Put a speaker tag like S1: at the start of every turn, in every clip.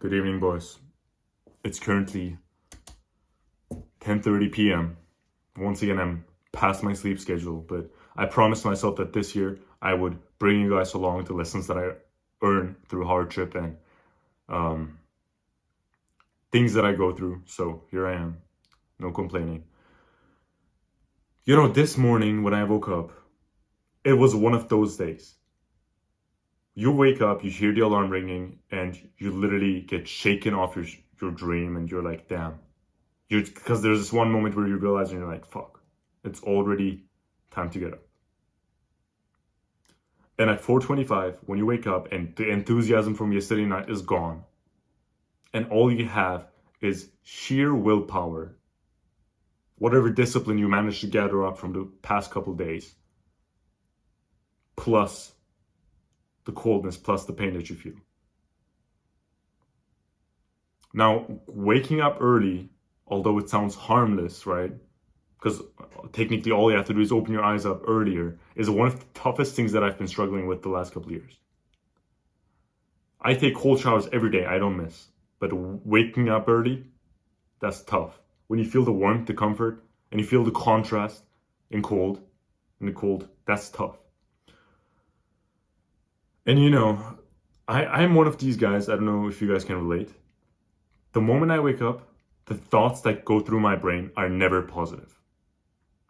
S1: Good evening, boys. It's currently 10:30 p.m. Once again, I'm past my sleep schedule, but I promised myself that this year I would bring you guys along to lessons that I earn through hardship and things that I go through. So here I am, no complaining. This morning when I woke up, it was one of those days. You wake up, you hear the alarm ringing, and you literally get shaken off your dream, and you're like, damn. Because there's this one moment where you realize, and you're like, fuck, it's already time to get up. And at 4:25, when you wake up and the enthusiasm from yesterday night is gone, and all you have is sheer willpower, whatever discipline you managed to gather up from the past couple days, plus the coldness, plus the pain that you feel. Now, waking up early, although it sounds harmless, right? Because technically all you have to do is open your eyes up earlier, is one of the toughest things that I've been struggling with the last couple of years. I take cold showers every day, I don't miss. But waking up early, that's tough. When you feel the warmth, the comfort, and you feel the contrast in the cold, that's tough. And I'm one of these guys, I don't know if you guys can relate. The moment I wake up, the thoughts that go through my brain are never positive.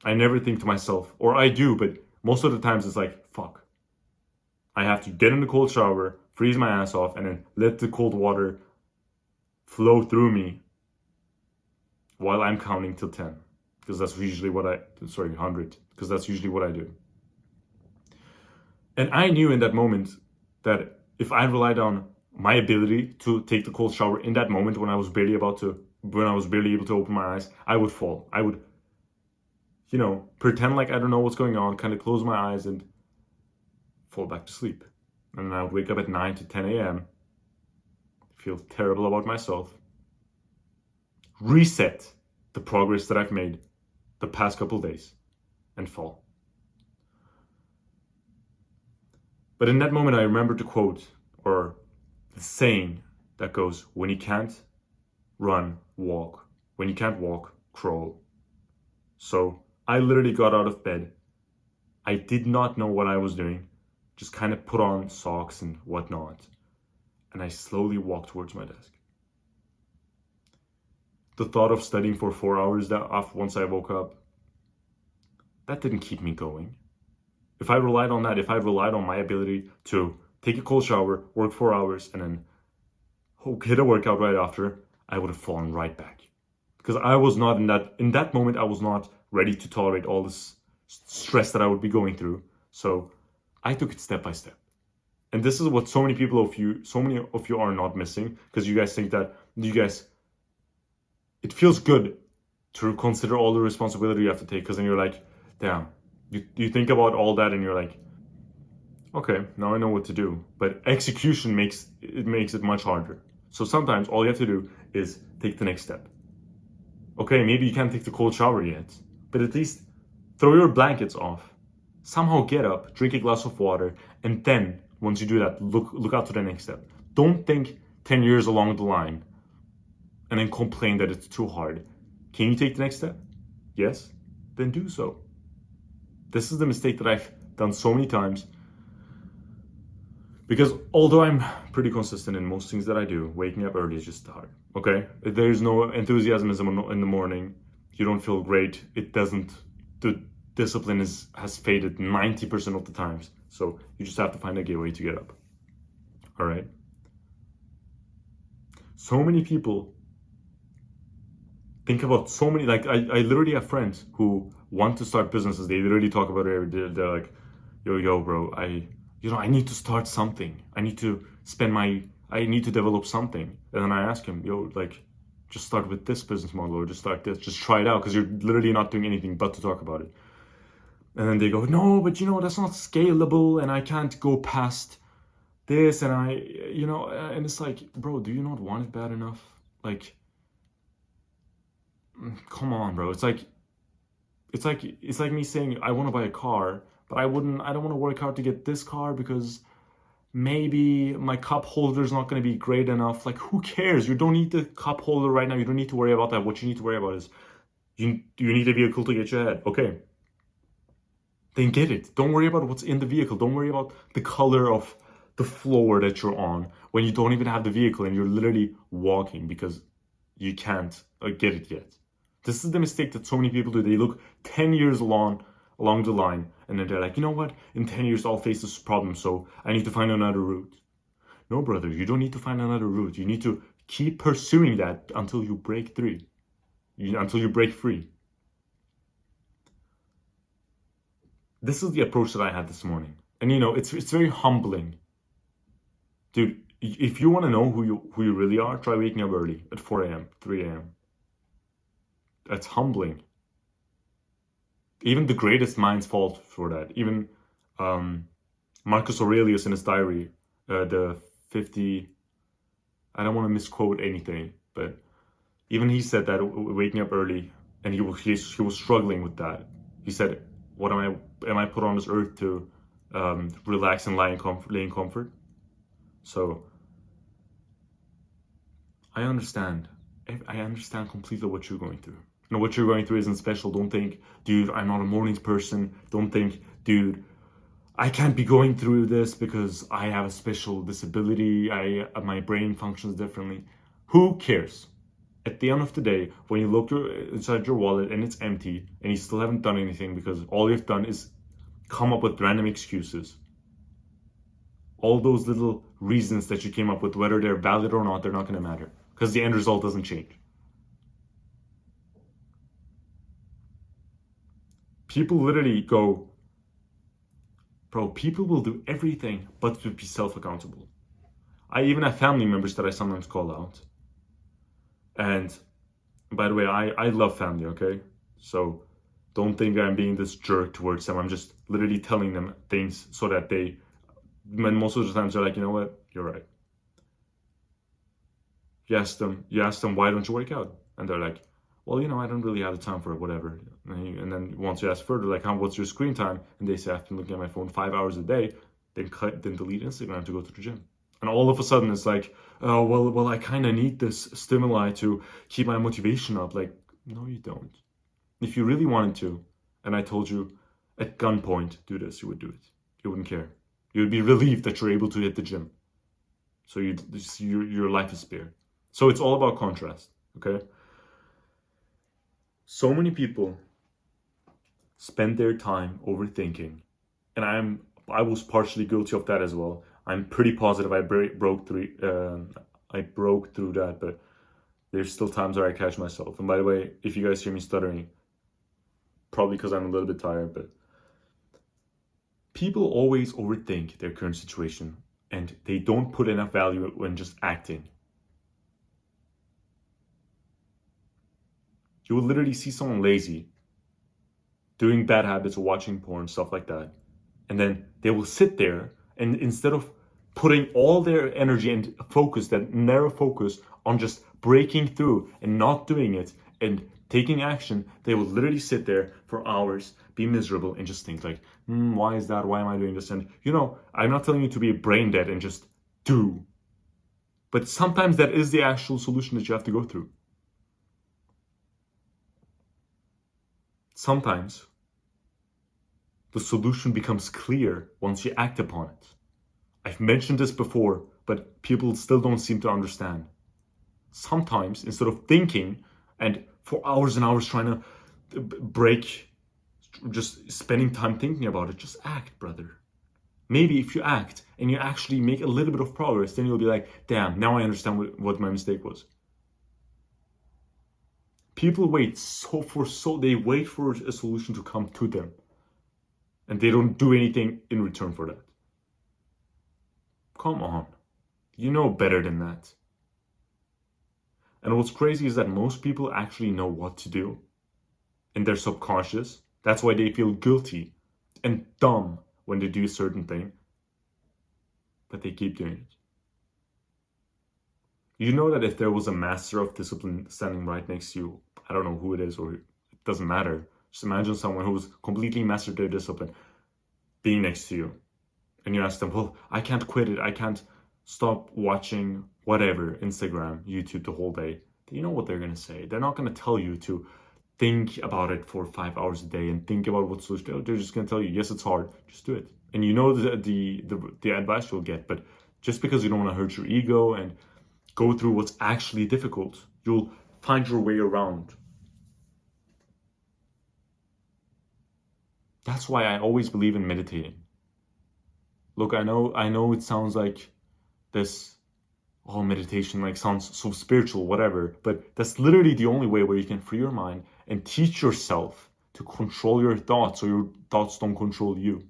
S1: I never think to myself, or I do, but most of the times it's like, fuck. I have to get in the cold shower, freeze my ass off, and then let the cold water flow through me while I'm counting till 10. Because that's usually 100, because that's usually what I do. And I knew in that moment that if I relied on my ability to take the cold shower in that moment when I was barely able to open my eyes, I would fall. I would, pretend like I don't know what's going on, kind of close my eyes and fall back to sleep. And then I would wake up at 9 to 10 a.m., feel terrible about myself, reset the progress that I've made the past couple days, and fall. But in that moment, I remembered the quote, or the saying that goes, when you can't run, walk. When you can't walk, crawl. So I literally got out of bed. I did not know what I was doing. Just kind of put on socks and whatnot. And I slowly walked towards my desk. The thought of studying for 4 hours once I woke up, that didn't keep me going. If I relied on that, if I relied on my ability to take a cold shower, work 4 hours, and then hit a workout right after, I would have fallen right back. Because I was not in that moment, I was not ready to tolerate all this stress that I would be going through. So I took it step by step. And this is what so many of you are not missing, because you guys think that it feels good to consider all the responsibility you have to take, because then you're like, damn, you think about all that and you're like, okay, now I know what to do. But execution makes it much harder. So sometimes all you have to do is take the next step. Okay, maybe you can't take the cold shower yet, but at least throw your blankets off. Somehow get up, drink a glass of water, and then once you do that, look out to the next step. Don't think 10 years along the line and then complain that it's too hard. Can you take the next step? Yes? Then do so. This is the mistake that I've done so many times. Because although I'm pretty consistent in most things that I do, waking up early is just hard, okay? There's no enthusiasm in the morning. You don't feel great. The discipline has faded 90% of the times. So you just have to find a way to get up, all right? So many people think about I literally have friends who want to start businesses. They literally talk about it every day. They're like, yo, bro, I need to start something. I need to develop something. And then I ask him, just start with this business model, or just start this, just try it out, because you're literally not doing anything but to talk about it. And then they go, no, but that's not scalable, and I can't go past this, and and it's like, bro, do you not want it bad enough? Like, come on, bro. It's like me saying I want to buy a car, but I don't want to work hard to get this car because maybe my cup holder is not going to be great enough. Like, who cares? You don't need the cup holder right now. You don't need to worry about that. What you need to worry about is you need a vehicle to get you ahead. Okay. Then get it. Don't worry about what's in the vehicle. Don't worry about the color of the floor that you're on when you don't even have the vehicle and you're literally walking because you can't get it yet. This is the mistake that so many people do. They look 10 years along the line and then they're like, you know what? In 10 years, I'll face this problem, so I need to find another route. No, brother, you don't need to find another route. You need to keep pursuing that until you break free. Until you break free. This is the approach that I had this morning. And it's very humbling. Dude, if you want to know who you really are, try waking up early at 4 a.m., 3 a.m. That's humbling. Even the greatest minds fall for that. Even Marcus Aurelius in his diary, the 50, I don't want to misquote anything, but even he said that waking up early, and he was struggling with that. He said, "What am I put on this earth to relax and lay in comfort?" So I understand completely what you're going through. What you're going through isn't special. Don't think, dude, I'm not a mornings person. Don't think, dude, I can't be going through this because I have a special disability. My brain functions differently. Who cares? At the end of the day, when you look inside your wallet and it's empty and you still haven't done anything because all you've done is come up with random excuses, all those little reasons that you came up with, whether they're valid or not, they're not going to matter because the end result doesn't change. People literally go, bro, people will do everything but to be self-accountable. I even have family members that I sometimes call out. And by the way, I love family, okay? So don't think I'm being this jerk towards them. I'm just literally telling them things so that when most of the times they're like, you know what, you're right. You ask them, why don't you work out? And they're like, well, I don't really have the time for it, whatever. And then once you ask further, like, what's your screen time? And they say, I've been looking at my phone 5 hours a day, then delete Instagram to go to the gym. And all of a sudden it's like, oh, well, I kind of need this stimuli to keep my motivation up. Like, no, you don't. If you really wanted to, and I told you at gunpoint, do this, you would do it. You wouldn't care. You would be relieved that you're able to hit the gym. So your life is spared. So it's all about contrast, okay? So many people spend their time overthinking, and I was partially guilty of that as well. I'm pretty positive I broke through that, but there's still times where I catch myself. And by the way, if you guys hear me stuttering, probably because I'm a little bit tired, but people always overthink their current situation and they don't put enough value when just acting. You will literally see someone lazy, doing bad habits or watching porn, stuff like that. And then they will sit there and instead of putting all their energy and focus, that narrow focus on just breaking through and not doing it and taking action, they will literally sit there for hours, be miserable and just think like, why is that? Why am I doing this? And I'm not telling you to be brain dead and just do. But sometimes that is the actual solution that you have to go through. Sometimes the solution becomes clear once you act upon it. I've mentioned this before, but people still don't seem to understand. Sometimes, instead of thinking and for hours and hours trying to break, just spending time thinking about it, just act, brother. Maybe if you act and you actually make a little bit of progress, then you'll be like, damn, now I understand what my mistake was. People wait they wait for a solution to come to them. And they don't do anything in return for that. Come on. You know better than that. And what's crazy is that most people actually know what to do in their subconscious. That's why they feel guilty and dumb when they do a certain thing. But they keep doing it. You know that if there was a master of discipline standing right next to you, I don't know who it is, or it doesn't matter. Just imagine someone who's completely mastered their discipline being next to you. and you ask them, well, I can't quit it, I can't stop watching whatever, Instagram, YouTube the whole day, you know what they're going to say. They're not going to tell you to think about it for 5 hours a day and think about what solution. They're just going to tell you, yes, it's hard, just do it. And you know the advice you'll get, but just because you don't want to hurt your ego and go through what's actually difficult, you'll find your way around. That's why I always believe in meditating. Look, I know it sounds like this, oh, meditation like sounds so spiritual, whatever, but that's literally the only way where you can free your mind and teach yourself to control your thoughts so your thoughts don't control you.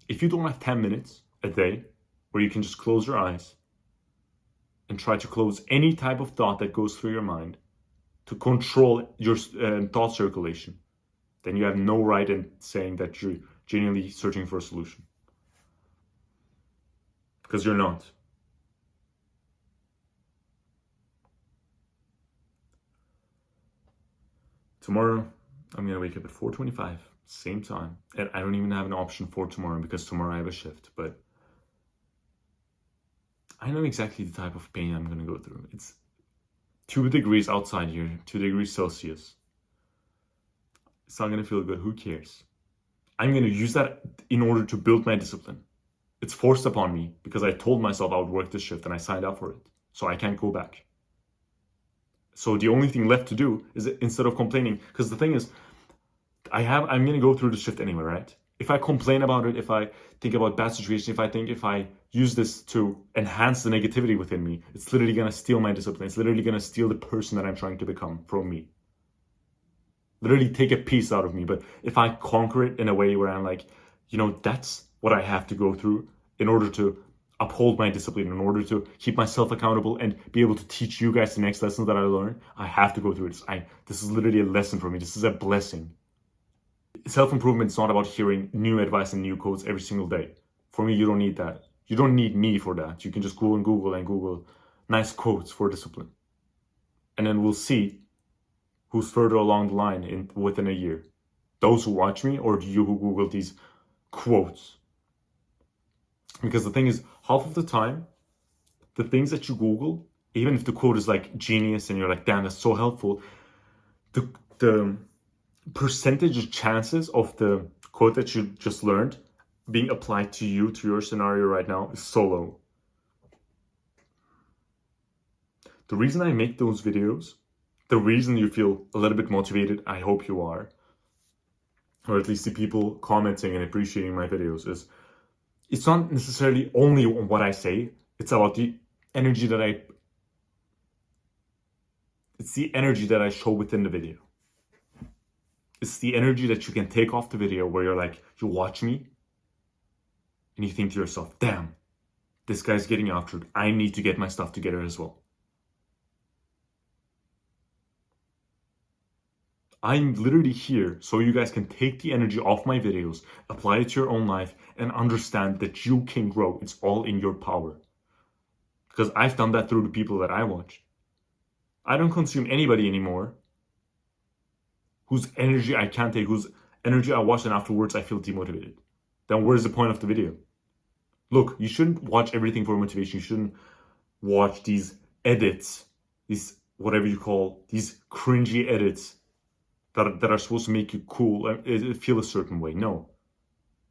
S1: If you don't have 10 minutes a day where you can just close your eyes and try to close any type of thought that goes through your mind to control your thought circulation, then you have no right in saying that you're genuinely searching for a solution. Because you're not. Tomorrow, I'm going to wake up at 4:25, same time. And I don't even have an option for tomorrow because tomorrow I have a shift. But I know exactly the type of pain I'm going to go through. It's 2 degrees outside here, 2 degrees Celsius. It's not going to feel good. Who cares? I'm going to use that in order to build my discipline. It's forced upon me because I told myself I would work this shift and I signed up for it. So I can't go back. So the only thing left to do is, instead of complaining, because the thing is, I'm going to go through the shift anyway, right? If I complain about it, if I think about bad situations, if I use this to enhance the negativity within me, it's literally going to steal my discipline. It's literally going to steal the person that I'm trying to become from me. Literally take a piece out of me. But if I conquer it in a way where I'm like, that's what I have to go through in order to uphold my discipline, in order to keep myself accountable and be able to teach you guys the next lessons that I learned, I have to go through this. This is literally a lesson for me. This is a blessing. Self-improvement is not about hearing new advice and new quotes every single day. For me, you don't need that. You don't need me for that. You can just go and Google nice quotes for discipline. And then we'll see who's further along the line within a year. Those who watch me, or you who Google these quotes. Because the thing is, half of the time, the things that you Google, even if the quote is like genius and you're like, damn, that's so helpful, the percentage of chances of the quote that you just learned being applied to you, to your scenario right now, is so low. The reason I make those videos, the reason you feel a little bit motivated, I hope you are, or at least the people commenting and appreciating my videos, is it's not necessarily only on what I say, it's about the energy that I show within the video. It's the energy that you can take off the video where you're like, you watch me and you think to yourself, damn, this guy's getting after it. I need to get my stuff together as well. I'm literally here so you guys can take the energy off my videos, apply it to your own life, and understand that you can grow. It's all in your power. Because I've done that through the people that I watch. I don't consume anybody anymore whose energy I can't take, whose energy I watch and afterwards I feel demotivated. Then where's the point of the video? Look, you shouldn't watch everything for motivation. You shouldn't watch these edits, these whatever you call, these cringy edits that are supposed to make you cool and feel a certain way. No,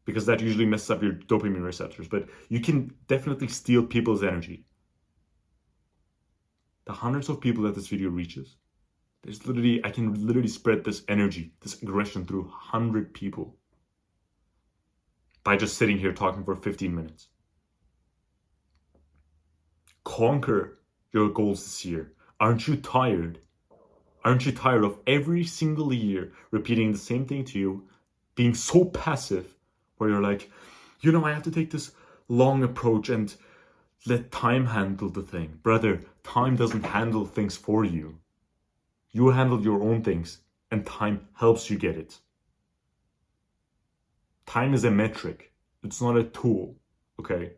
S1: because that usually messes up your dopamine receptors. But you can definitely steal people's energy. The hundreds of people that this video reaches, I can literally spread this energy, this aggression through 100 people by just sitting here talking for 15 minutes. Conquer your goals this year. Aren't you tired? Aren't you tired of every single year repeating the same thing to you, being so passive, where you're like, I have to take this long approach and let time handle the thing. Brother, time doesn't handle things for you. You handle your own things, and time helps you get it. Time is a metric. It's not a tool, okay?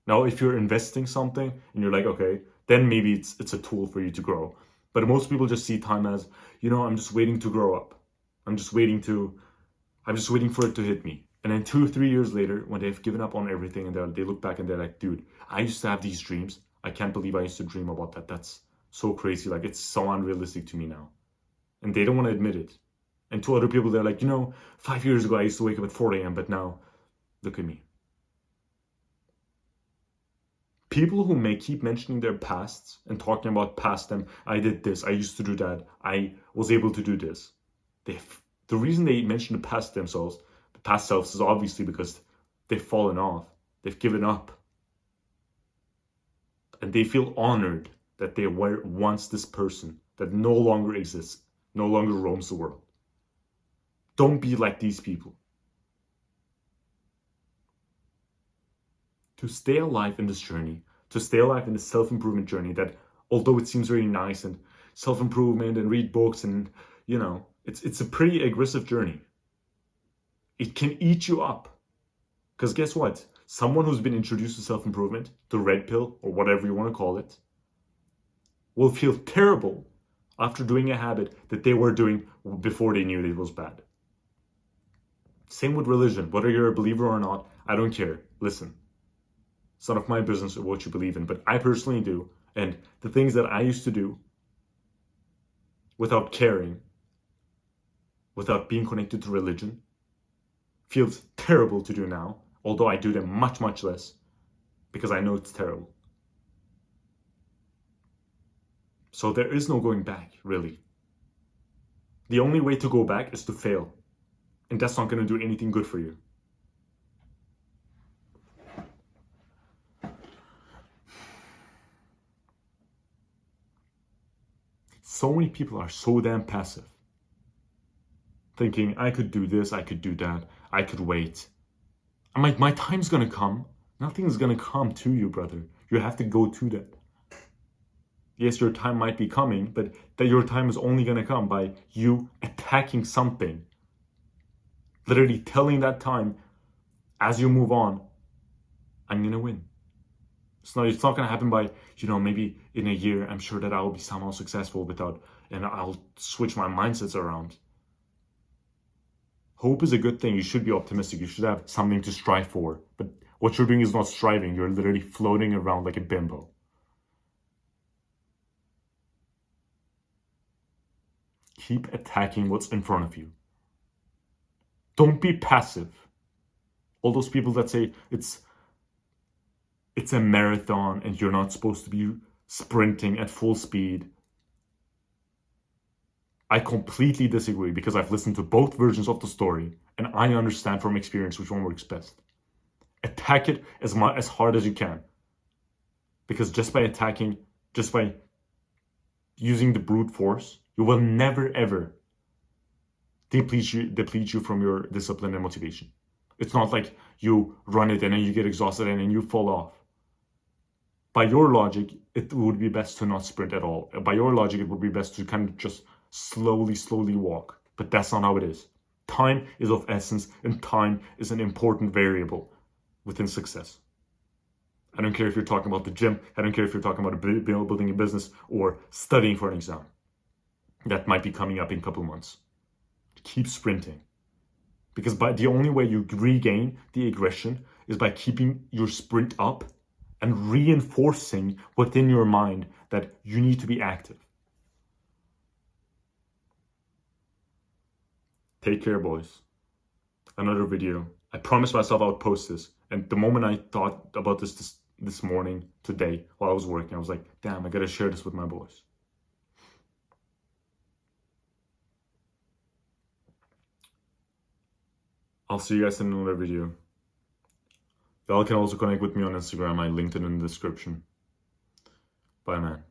S1: Now, if you're investing something and you're like, okay, then maybe it's a tool for you to grow. But most people just see time as, I'm just waiting to grow up. I'm just waiting for it to hit me. And then 2 or 3 years later, when they've given up on everything and they look back and they're like, dude, I used to have these dreams. I can't believe I used to dream about that. That's so crazy. Like, it's so unrealistic to me now. And they don't want to admit it. And to other people, they're like, 5 years ago, I used to wake up at 4 a.m., but now, look at me. People who keep mentioning their pasts and talking about past them, I did this, I used to do that, I was able to do this. The reason they mention the past selves is obviously because they've fallen off, they've given up. And they feel honored that they were once this person that no longer exists, no longer roams the world. Don't be like these people. To stay alive in this journey, to stay alive in the self-improvement journey that, although it seems very nice and self-improvement and read books and, it's a pretty aggressive journey. It can eat you up. Because guess what? Someone who's been introduced to self-improvement, the red pill, or whatever you want to call it, will feel terrible after doing a habit that they were doing before they knew it was bad. Same with religion. Whether you're a believer or not, I don't care. Listen. It's none of my business what you believe in, but I personally do. And the things that I used to do without caring, without being connected to religion, feels terrible to do now, although I do them much, much less because I know it's terrible. So there is no going back, really. The only way to go back is to fail. And that's not going to do anything good for you. So many people are so damn passive. Thinking, I could do this, I could do that, I could wait. I'm like, my time's gonna come. Nothing's gonna come to you, brother. You have to go to that. Yes, your time might be coming, but that your time is only gonna come by you attacking something. Literally telling that time, as you move on, I'm gonna win. It's not gonna happen by, maybe in a year, I'm sure that I will be somehow successful and I'll switch my mindsets around. Hope is a good thing. You should be optimistic. You should have something to strive for. But what you're doing is not striving. You're literally floating around like a bimbo. Keep attacking what's in front of you. Don't be passive. All those people that say it's a marathon and you're not supposed to be sprinting at full speed. I completely disagree because I've listened to both versions of the story and I understand from experience which one works best. Attack it as hard as you can. Because just by attacking, just by using the brute force, you will never ever deplete you from your discipline and motivation. It's not like you run it and then you get exhausted and then you fall off. By your logic, it would be best to not sprint at all. By your logic, it would be best to kind of just slowly walk. But that's not how it is. Time is of essence, and time is an important variable within success. I don't care if you're talking about the gym. I don't care if you're talking about building a business or studying for an exam. That might be coming up in a couple months. Keep sprinting. Because the only way you regain the aggression is by keeping your sprint up and reinforcing within your mind that you need to be active. Take care, boys. Another video. I promised myself I would post this. And the moment I thought about this morning, today, while I was working, I was like, damn, I gotta share this with my boys. I'll see you guys in another video. Y'all can also connect with me on Instagram. I linked it in the description. Bye, man.